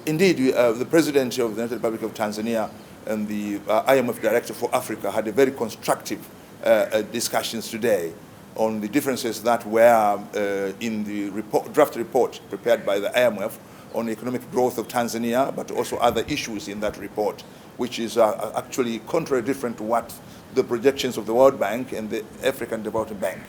Indeed, the President of the United Republic of Tanzania and the IMF Director for Africa had a very constructive discussions today on the differences that were in the draft report prepared by the IMF on the economic growth of Tanzania, but also other issues in that report, which is actually contrary different to what the projections of the World Bank and the African Development Bank.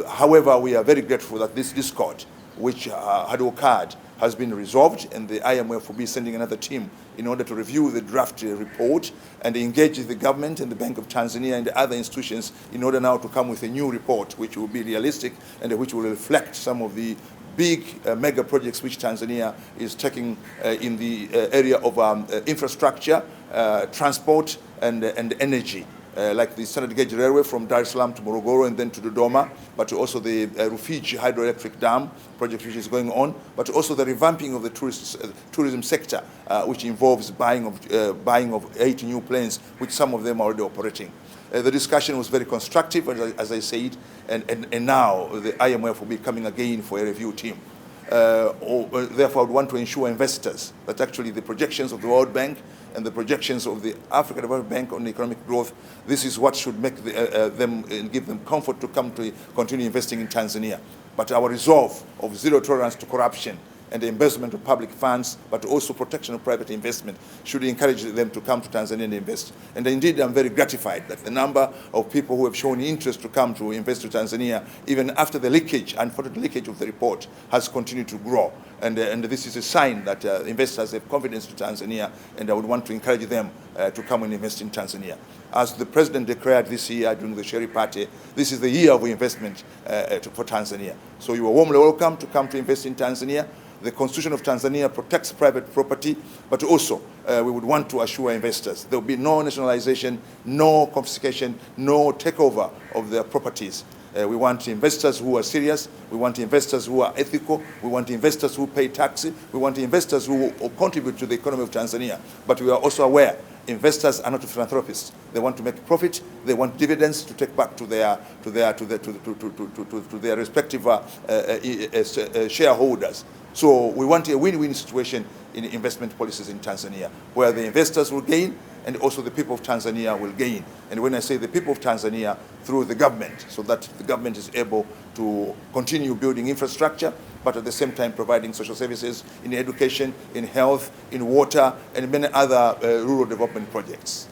However, we are very grateful that this discord, which had occurred, has been resolved, and the IMF will be sending another team in order to review the draft report and engage the government and the Bank of Tanzania and the other institutions in order now to come with a new report which will be realistic and which will reflect some of the big mega projects which Tanzania is taking in the area of infrastructure, transport, and energy. Like the standard gauge railway from Dar es Salaam to Morogoro and then to Dodoma, but also the Rufiji hydroelectric dam project which is going on, but also the revamping of the tourism sector, which involves buying of 8 new planes, which some of them are already operating. The discussion was very constructive, as I said, and now the IMF will be coming again for a review team. Therefore, I would want to ensure investors that actually the projections of the World Bank and the projections of the African Development Bank on economic growth, this is what should make them and give them comfort to come to continue investing in Tanzania. But our resolve of zero tolerance to corruption and the investment of public funds, but also protection of private investment, should encourage them to come to Tanzania and invest. And indeed, I'm very gratified that the number of people who have shown interest to come to invest to Tanzania, even after the leakage, unfortunate leakage of the report, has continued to grow. And this is a sign that investors have confidence to Tanzania, and I would want to encourage them to come and invest in Tanzania. As the President declared this year during the Sheri Party, this is the year of investment for Tanzania. So you are warmly welcome to come to invest in Tanzania. The Constitution of Tanzania protects private property, but also we would want to assure investors there will be no nationalization, no confiscation, no takeover of their properties. We want investors who are serious, we want investors who are ethical, we want investors who pay tax, we want investors who contribute to the economy of Tanzania. But we are also aware investors are not philanthropists. They want to make profit, they want dividends to take back to their respective shareholders. So we want a win-win situation in investment policies in Tanzania, where the investors will gain and also the people of Tanzania will gain. And when I say the people of Tanzania, through the government, so that the government is able to continue building infrastructure, but at the same time providing social services in education, in health, in water, and many other rural development projects.